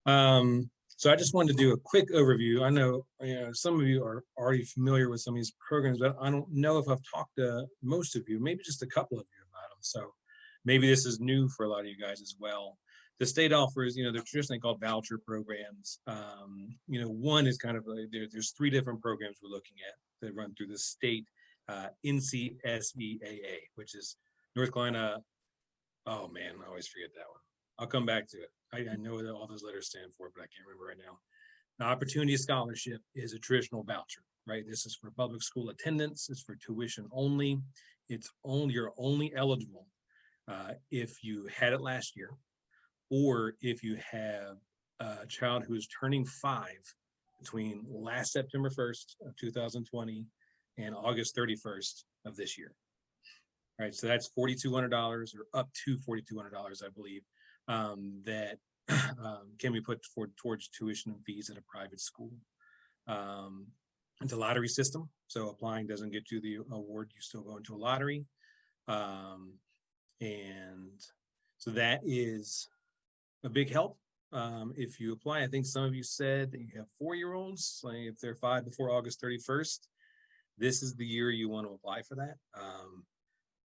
So I just wanted to do a quick overview. I know, some of you are already familiar with some of these programs, but I don't know if I've talked to most of you, maybe just a couple of you about them. So maybe this is new for a lot of you guys as well. The state offers, they're traditionally called voucher programs. One is kind of there's three different programs we're looking at that run through the state NCSEAA, which is North Carolina. Oh man, I always forget that one. I'll come back to it. I know what all those letters stand for, but I can't remember right now. The Opportunity Scholarship is a traditional voucher, right? This is for public school attendance. It's for tuition only. You're only eligible if you had it last year, or if you have a child who is turning 5 between last September 1st of 2020 and August 31st of this year. All right, so that's $4,200 or up to $4,200, I believe, that can be put towards tuition and fees at a private school. It's a lottery system, so applying doesn't get you the award. You still go into a lottery. And so that is a big help if you apply. I think some of you said that you have 4-year-olds, like if they're 5 before August 31st, this is the year you want to apply for that.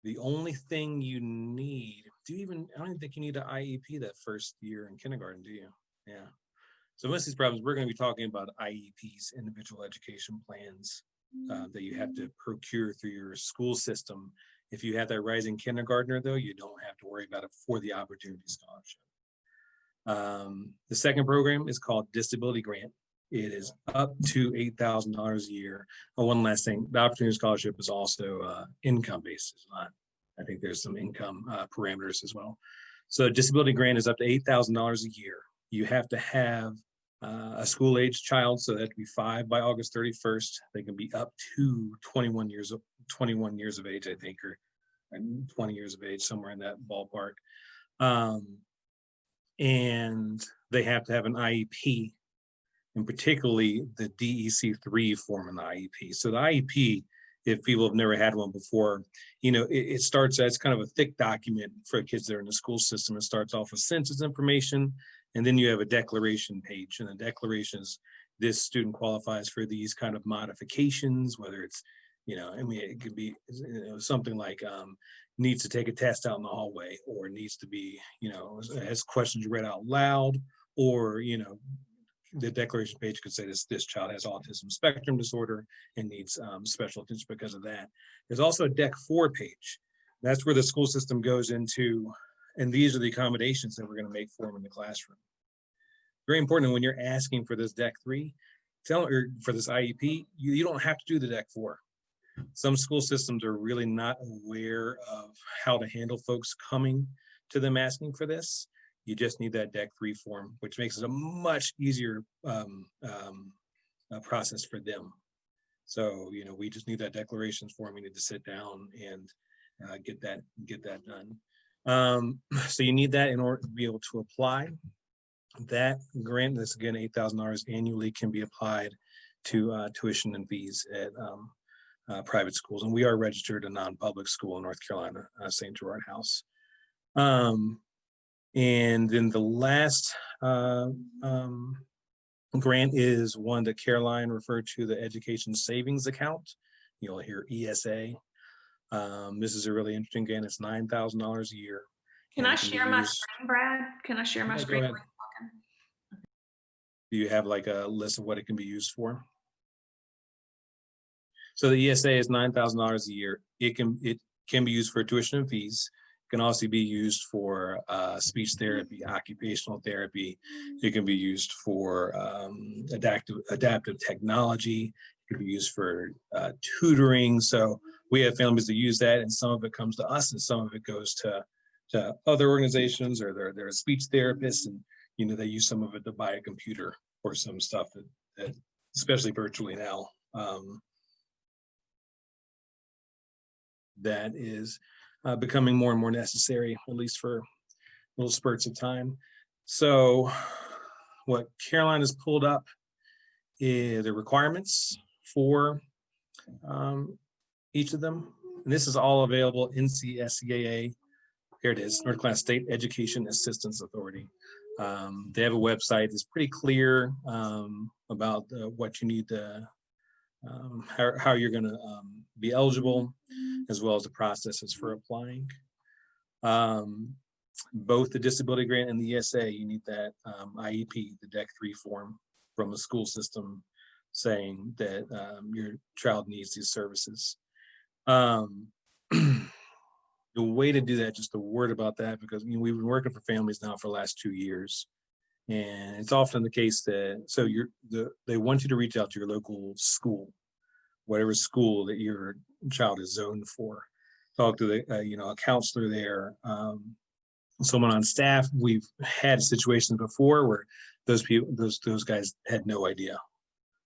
The only thing you need, I don't even think you need an IEP that first year in kindergarten, do you? Yeah. So most of these problems, we're going to be talking about IEPs, individual education plans, that you have to procure through your school system. If you have that rising kindergartner, though, you don't have to worry about it for the Opportunity Scholarship. The second program is called Disability Grant. It is up to $8,000 a year. One last thing, the Opportunity Scholarship is also income-based. It's not, I think there's some income parameters as well. So Disability Grant is up to $8,000 a year. You have to have a school-age child, so that has to be 5 by August 31st. They can be up to 21 years of age, I think, or 20 years of age, somewhere in that ballpark. And they have to have an IEP, and particularly the DEC3 form in the IEP. So the IEP, if people have never had one before, it starts as kind of a thick document for kids that are in the school system. It starts off with census information, and then you have a declaration page. And the declaration is, this student qualifies for these kind of modifications, whether it's, it could be something like needs to take a test out in the hallway, or needs to be, has questions read out loud, or, the declaration page could say this child has autism spectrum disorder and needs special attention because of that. There's also a Dec 4 page. That's where the school system goes into, and these are the accommodations that we're going to make for them in the classroom. Very important when you're asking for this Dec 3, or for this IEP, you don't have to do the Dec 4. Some school systems are really not aware of how to handle folks coming to them asking for this. You just need that Dec 3 form, which makes it a much easier process for them. So, we just need that declarations form. We need to sit down and get that done. So you need that in order to be able to apply. That grant, that's again $8,000 annually, can be applied to tuition and fees at private schools. And we are registered a non-public school in North Carolina, St. Gerard House. And then the last grant is one that Caroline referred to, the Education Savings Account. You'll hear ESA. This is a really interesting grant. It's $9,000 a year. Can I share my screen, Brad? Can I share my screen? Go ahead. Do you have like a list of what it can be used for? So the ESA is $9,000 a year. It can be used for tuition and fees. It can also be used for speech therapy, occupational therapy. It can be used for adaptive technology. It can be used for tutoring. So we have families that use that, and some of it comes to us, and some of it goes to other organizations, or they're speech therapists, and they use some of it to buy a computer or some stuff that especially virtually now, that is becoming more and more necessary, at least for little spurts of time. So what Caroline has pulled up is the requirements for each of them. And this is all available in NCSEAA. Here it is, North Carolina State Education Assistance Authority. They have a website that's pretty clear about what you need to, how you're going to be eligible, as well as the processes for applying. Both the disability grant and the ESA, you need that IEP, the DEC 3 form from the school system saying that your child needs these services. The way to do that, just a word about that, because we've been working for families now for the last 2 years. And it's often the case that, so they want you to reach out to your local school, whatever school that your child is zoned for. Talk to the, a counselor there, someone on staff. We've had situations before where those people, those guys had no idea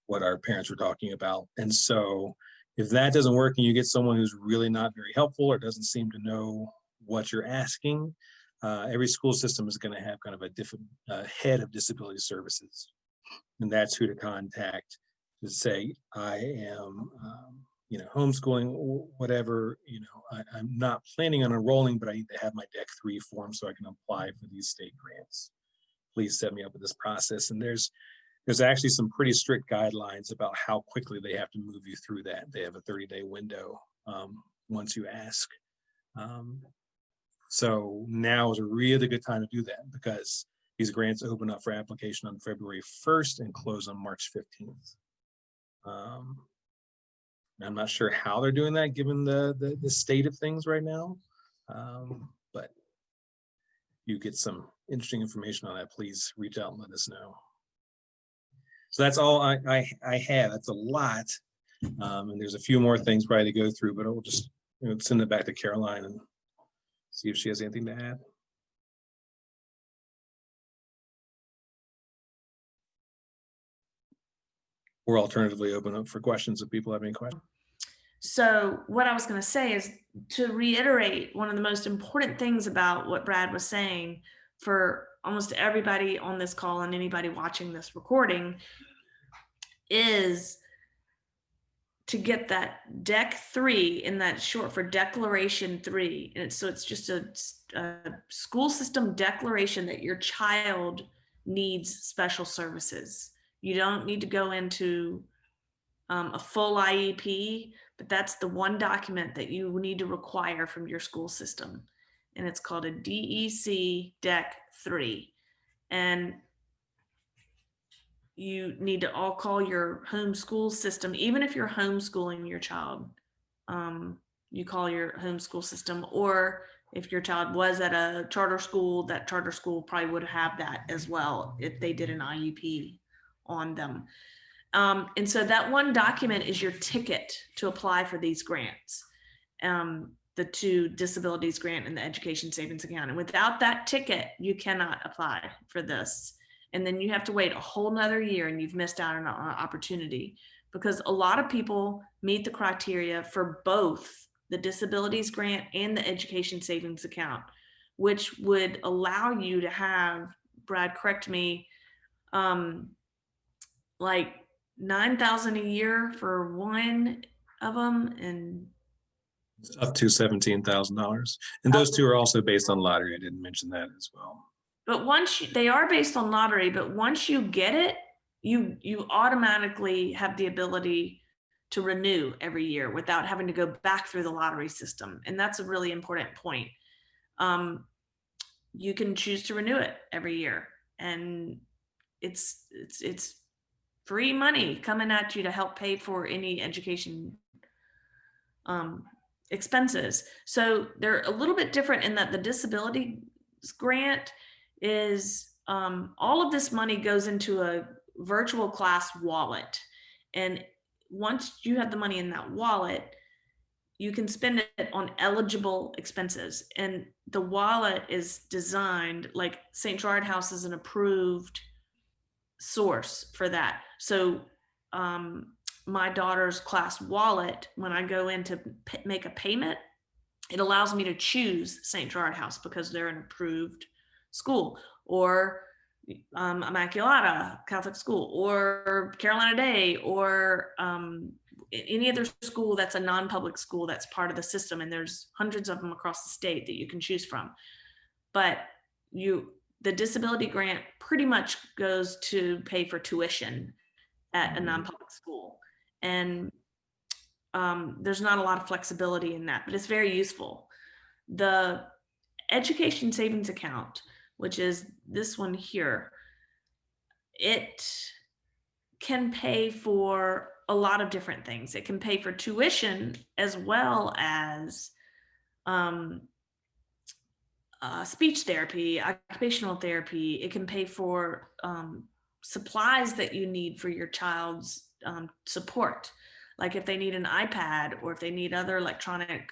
what our parents were talking about. And so if that doesn't work and you get someone who's really not very helpful or doesn't seem to know what you're asking, every school system is going to have kind of a different head of disability services. And that's who to contact to say, I am, homeschooling, whatever, I'm not planning on enrolling, but I need to have my DEC 3 form so I can apply for these state grants. Please set me up with this process. And there's actually some pretty strict guidelines about how quickly they have to move you through that. They have a 30-day window once you ask. So now is a really good time to do that, because these grants open up for application on February 1st and close on March 15th. I'm not sure how they're doing that given the state of things right now, but you get some interesting information on that, please reach out and let us know. So that's all I have. That's a lot. And there's a few more things probably to go through, but I'll just send it back to Caroline and see if she has anything to add. Or alternatively, open up for questions if people have any questions. So what I was going to say is to reiterate one of the most important things about what Brad was saying for almost everybody on this call and anybody watching this recording is to get that DEC 3, and that's short for Declaration 3. And so it's just a school system declaration that your child needs special services. You don't need to go into a full IEP, but that's the one document that you need to require from your school system. And it's called a DEC DEC 3. And you need to all call your home school system, even if you're homeschooling your child. You call your home school system, or if your child was at a charter school, that charter school probably would have that as well if they did an IEP on them. And so that one document is your ticket to apply for these grants, the 2 disabilities grant and the education savings account. And without that ticket, you cannot apply for this. And then you have to wait a whole nother year and you've missed out on an opportunity, because a lot of people meet the criteria for both the disabilities grant and the education savings account, which would allow you to have, Brad, correct me, like $9,000 a year for one of them, and up to $17,000. And those 2 are also based on lottery. I didn't mention that as well. But they are based on lottery, but once you get it, you automatically have the ability to renew every year without having to go back through the lottery system. And that's a really important point. You can choose to renew it every year, and it's free money coming at you to help pay for any education expenses. So they're a little bit different in that the disability grant is all of this money goes into a virtual class wallet. And once you have the money in that wallet, you can spend it on eligible expenses. And the wallet is designed, like St. Gerard House is an approved source for that. So my daughter's class wallet, when I go in to make a payment, it allows me to choose St. Gerard House because they're an approved school, or Immaculata Catholic School, or Carolina Day, or any other school that's a non-public school that's part of the system. And there's hundreds of them across the state that you can choose from. But the disability grant pretty much goes to pay for tuition at a non-public school. And there's not a lot of flexibility in that, but it's very useful. The education savings account, which is this one here, it can pay for a lot of different things. It can pay for tuition as well as speech therapy, occupational therapy. It can pay for supplies that you need for your child's support. Like if they need an iPad or if they need other electronic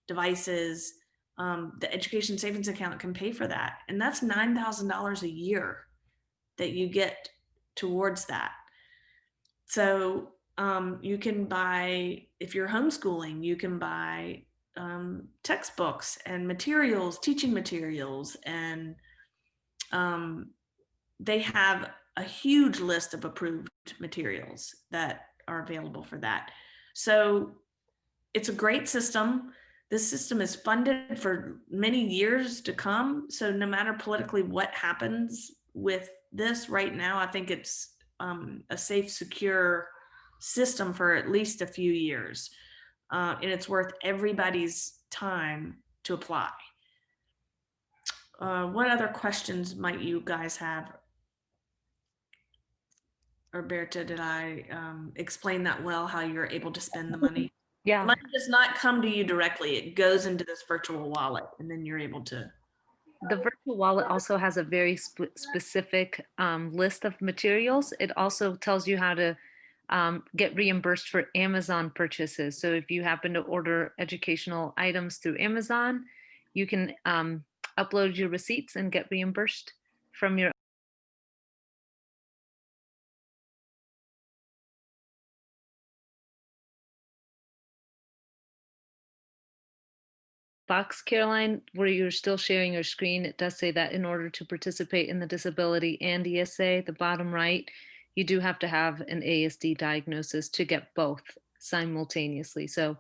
devices, the education savings account can pay for that. And that's $9,000 a year that you get towards that. So you can buy, if you're homeschooling, you can buy textbooks and materials, teaching materials, and they have a huge list of approved materials that are available for that. So it's a great system. This system is funded for many years to come. So no matter politically what happens with this right now, I think it's a safe, secure system for at least a few years. And it's worth everybody's time to apply. What other questions might you guys have? Roberta, did I explain that well, how you're able to spend the money? Yeah. Money does not come to you directly. It goes into this virtual wallet, and then you're able to. The virtual wallet also has a very specific list of materials. It also tells you how to get reimbursed for Amazon purchases. So if you happen to order educational items through Amazon, you can upload your receipts and get reimbursed from your box, Caroline, where you're still sharing your screen. It does say that in order to participate in the disability and ESA, the bottom right, you do have to have an ASD diagnosis to get both simultaneously. So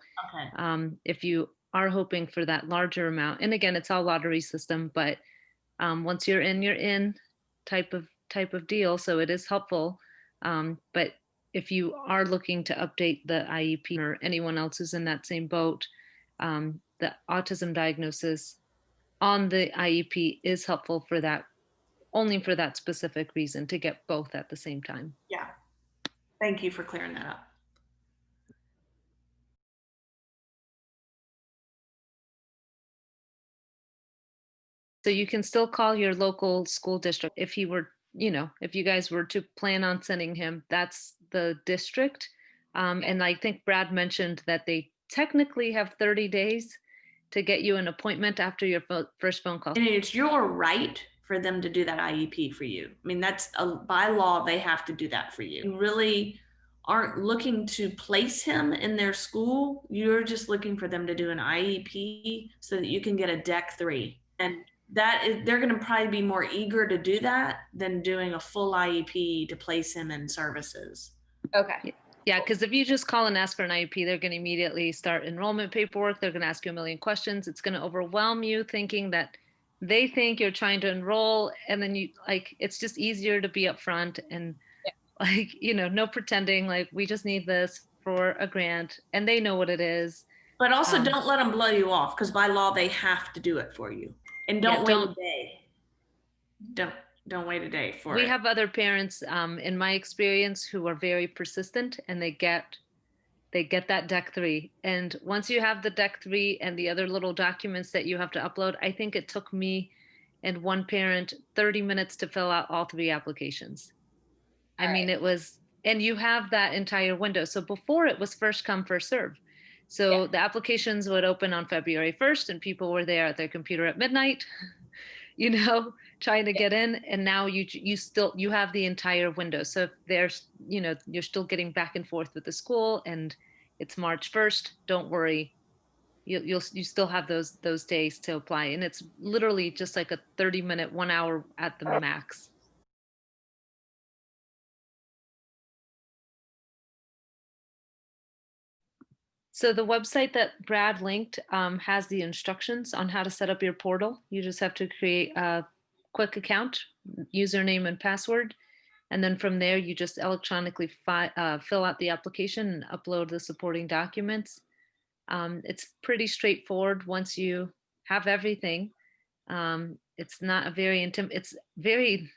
if you are hoping for that larger amount, and again, it's all lottery system, but once you're in type of deal. So it is helpful. But if you are looking to update the IEP or anyone else who's in that same boat, the autism diagnosis on the IEP is helpful for that, only for that specific reason, to get both at the same time. Yeah. Thank you for clearing that up. So you can still call your local school district if he were, if you guys were to plan on sending him, that's the district. And I think Brad mentioned that they technically have 30 days to get you an appointment after your first phone call. And it's your right for them to do that IEP for you. I mean, that's by law, they have to do that for you. You really aren't looking to place him in their school. You're just looking for them to do an IEP so that you can get a DEC 3. And that is, they're going to probably be more eager to do that than doing a full IEP to place him in services. Okay. Yeah, because if you just call and ask for an IEP, they're going to immediately start enrollment paperwork. They're going to ask you a million questions. It's going to overwhelm you thinking that they think you're trying to enroll. And then it's just easier to be upfront and no pretending, like, we just need this for a grant, and they know what it is. But also don't let them blow you off, because by law, they have to do it for you. And don't wait a day. Don't wait a day for it. We have other parents, in my experience, who are very persistent, and they get that DEC 3. And once you have the DEC 3 and the other little documents that you have to upload, I think it took me and one parent 30 minutes to fill out all 3 applications. I mean, it was, and you have that entire window. So before, it was first come, first serve. So the applications would open on February 1st, and people were there at their computer at midnight, trying to get in. And now you have the entire window. So if there's, you're still getting back and forth with the school and it's March 1st, don't worry. You still have those days to apply. And it's literally just like a 30-minute, 1 hour at the max. So the website that Brad linked has the instructions on how to set up your portal. You just have to create a quick account, username and password. And then from there, you just electronically fill out the application and upload the supporting documents. It's pretty straightforward once you have everything. It's not a very it's very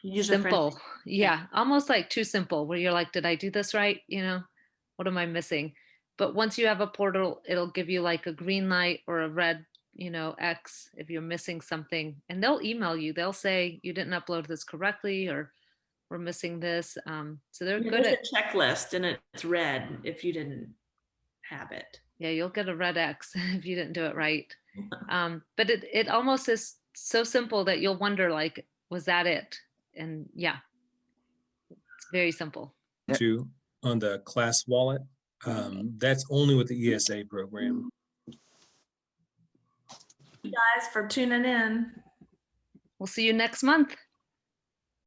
User-friendly. simple. Yeah, almost like too simple, where you're like, did I do this right? You know, what am I missing? But once you have a portal, it'll give you like a green light or a red, you know, X if you're missing something. And they'll email you. They'll say you didn't upload this correctly, or we're missing this. So they're Yeah, good there's at, a checklist and it's red if you didn't have it. yeah, you'll get a red X if you didn't do it right. But it almost is so simple that you'll wonder, like, was that it? And yeah, it's very simple. To on the class wallet, that's only with the ESA program. Guys, for tuning in. We'll see you next month.